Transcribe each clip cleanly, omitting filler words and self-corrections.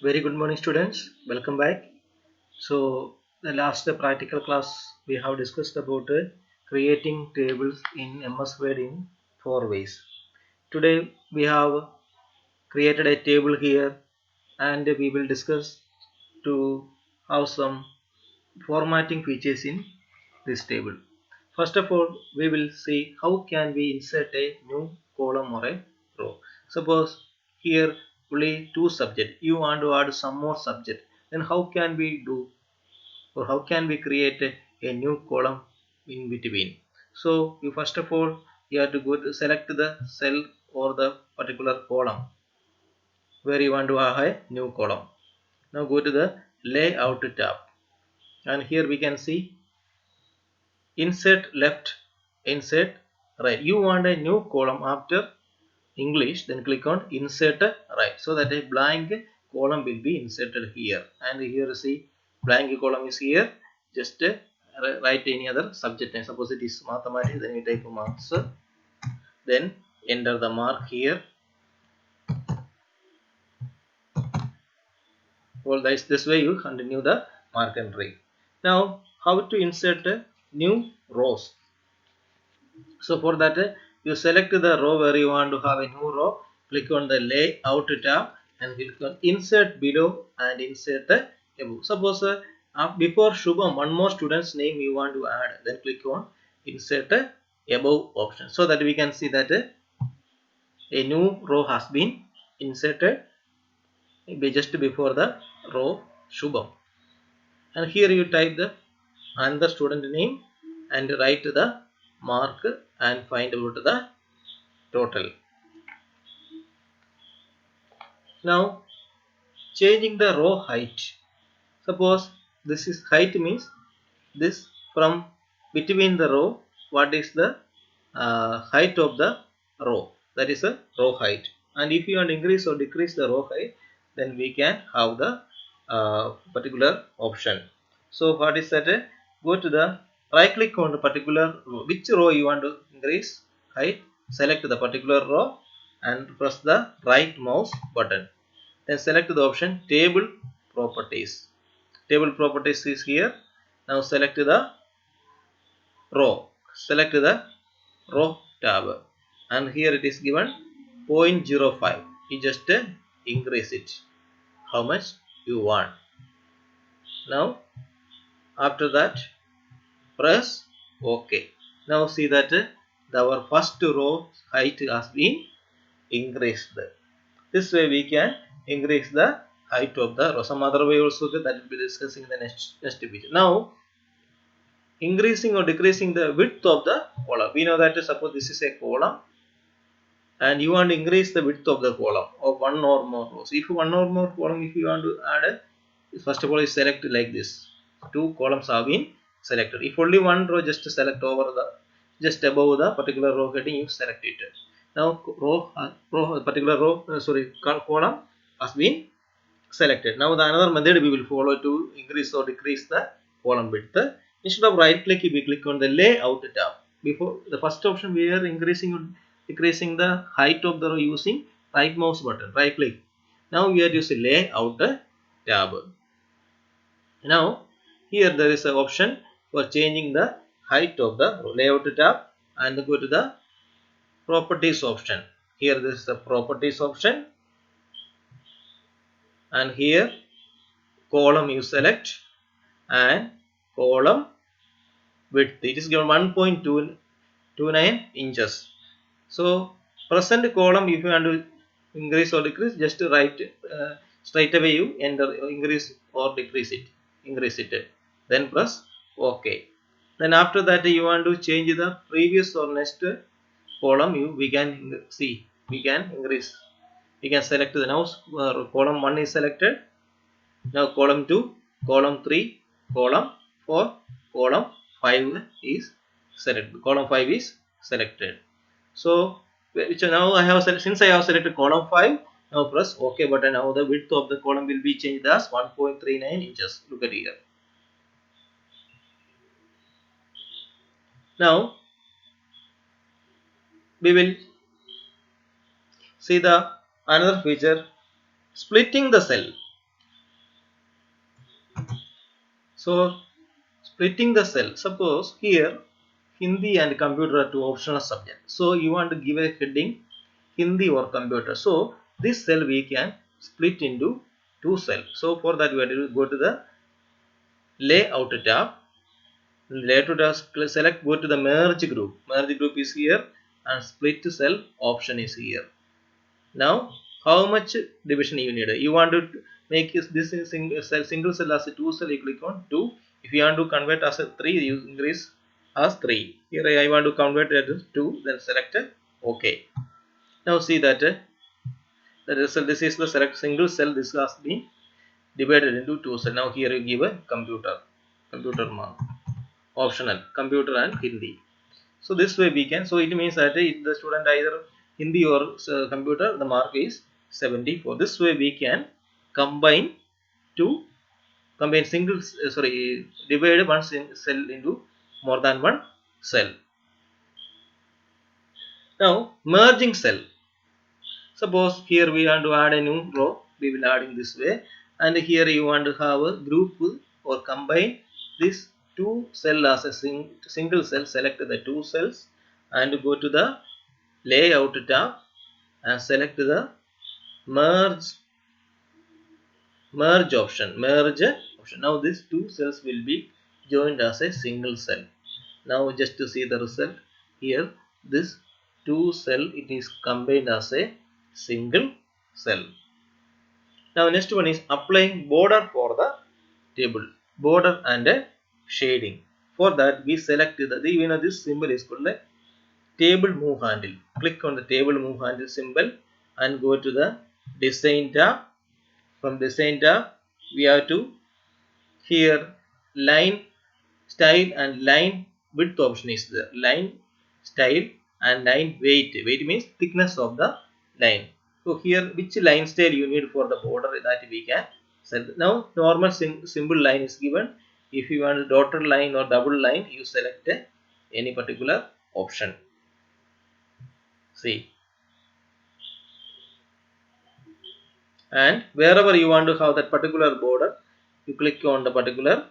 Very good morning, students. Welcome back. So, the last practical class we have discussed about creating tables in MS Word in 4 ways. Today we have created a table here, and we will discuss to have some formatting features in this table. First of all, we will see how can we insert a new column or a row. Suppose here only two subject, you want to add some more subject, then how can we do, or how can we create a new column in between? So you first of all you have to go to select the cell or the particular column where you want to have a new column. Now go to the layout tab, and here we can see insert left, insert right. You want a new column after English, then click on insert right, so that a blank column will be inserted here. And here see blank column is here. Just write any other subject name. Suppose it is mathematics, then you type marks, then enter the mark here. Well, this way you continue the mark entry. Now how to insert new rows? So for that, you select the row where you want to have a new row. Click on the layout tab and click on insert below and insert above. Suppose before Shubham, one more student's name you want to add. Then click on insert above option, so that we can see that a new row has been inserted just before the row Shubham. And here you type the another student name and write the mark and find out the total. Now changing the row height. Suppose this is height, means this from between the row, what is the height of the row, that is a row height. And if you want to increase or decrease the row height, then we can have the particular option. So what is that? Go to the right click on the particular row. Which row you want to increase height, select the particular row and press the right mouse button. Then select the option table properties. Table properties is here. Now select the row. Select the row tab, and here it is given 0.05. You just increase it how much you want. Now after that press OK. Now see that our first row height has been increased. This way we can increase the height of the row. Some other way also that will be discussing in the next video. Now increasing or decreasing the width of the column. We know that suppose this is a column and you want to increase the width of the column of one or more rows. If one or more column, if you want to add, first of all you select like this. Two columns have been selected. If only one row, just select over the just above the particular row heading, you select it. Now particular row column has been selected. Now the another method we will follow to increase or decrease the column width. Instead of right click, we click on the layout tab. Before the first option, we are increasing or decreasing the height of the row using right mouse button, right click. Now we are using layout tab. Now here there is an option for changing the height of the row. Layout tab and go to the properties option. Here this is the properties option, and here column you select and column width, it is given 1.29 inches. So present column, if you want to increase or decrease, just write straight away you enter increase or decrease it, increase it, then press OK. Then after that you want to change the previous or next column, we can see, we can increase, we can select the now column 1 is selected. Now column 2, column 3, column 4, column 5 is selected. Column 5 is selected. So which now I have since I have selected column 5, now press OK button. Now the width of the column will be changed as 1.39 inches. Look at here. Now we will see the another feature, splitting the cell. So splitting the cell, suppose here Hindi and computer are two optional subjects, so you want to give a heading Hindi or computer, so this cell we can split into two cells. So for that we have to go to the layout tab. Later task, select, go to the merge group. Merge group is here and split cell option is here. Now how much division you need? You want to make this single cell as a two cell, you click on 2. If you want to convert as a 3, you increase as 3. Here I want to convert it as 2, then select OK. Now see that the result, this is the select single cell, this has been divided into two cells. Now here you give a computer mark, optional computer and Hindi. So this way we can, so it means that if the student either Hindi or computer, the mark is 74. This way we can combine single divide one cell into more than one cell. Now merging cell, suppose here we want to add a new row, we will add in this way, and here you want to have a group or combine this two cell as a single cell. Select the two cells and go to the layout tab and select the merge option. Now these two cells will be joined as a single cell. Now just to see the result, here this two cell, it is combined as a single cell. Now next one is applying border for the table, border and shading. For that we select this symbol is called the table move handle. Click on the table move handle symbol and go to the design tab. From design tab we have to here line style and line width option is there. Line style and line weight. Weight means thickness of the line. So here which line style you need for the border, that we can select. Now normal symbol line is given. If you want a dotted line or double line, you select any particular option. See, and wherever you want to have that particular border, you click on the particular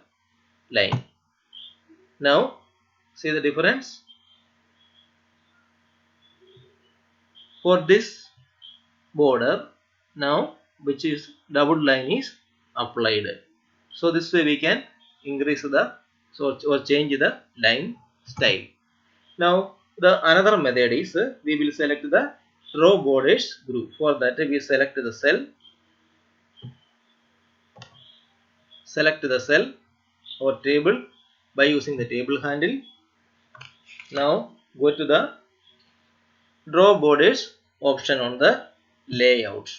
line. Now see the difference. For this border, now which is double line is applied. So this way we can increase the or change the line style. Now the another method is we will select the row borders group. For that we select the cell or table by using the table handle. Now go to the draw borders option on the layout.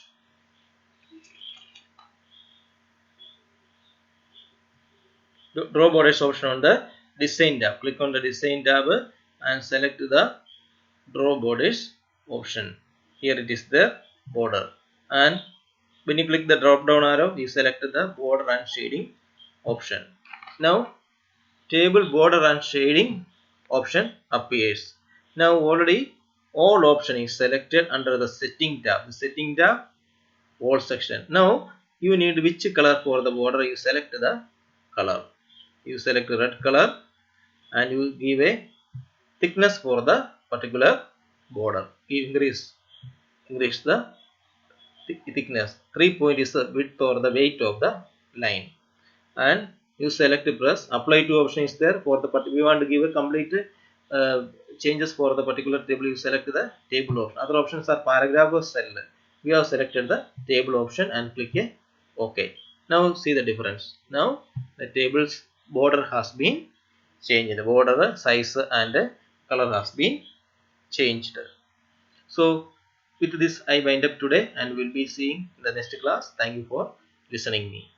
Draw borders option on the design tab. Click on the design tab and select the draw borders option. Here it is the border, and when you click the drop down arrow, you select the border and shading option. Now table border and shading option appears. Now already all option is selected under the setting tab. The setting tab, all section. Now you need which color for the border, you select the color. You select red color and you give a thickness for the particular border. You increase the thickness. 3 point is the width or the weight of the line, and you select press apply to option is there. For the we want to give a complete changes for the particular table, you select the table option. Other options are paragraph or cell. We have selected the table option and click a OK. Now see the difference. Now the table's border has been changed. The border size and color has been changed. So with this I wind up today, and we'll be seeing in the next class. Thank you for listening me.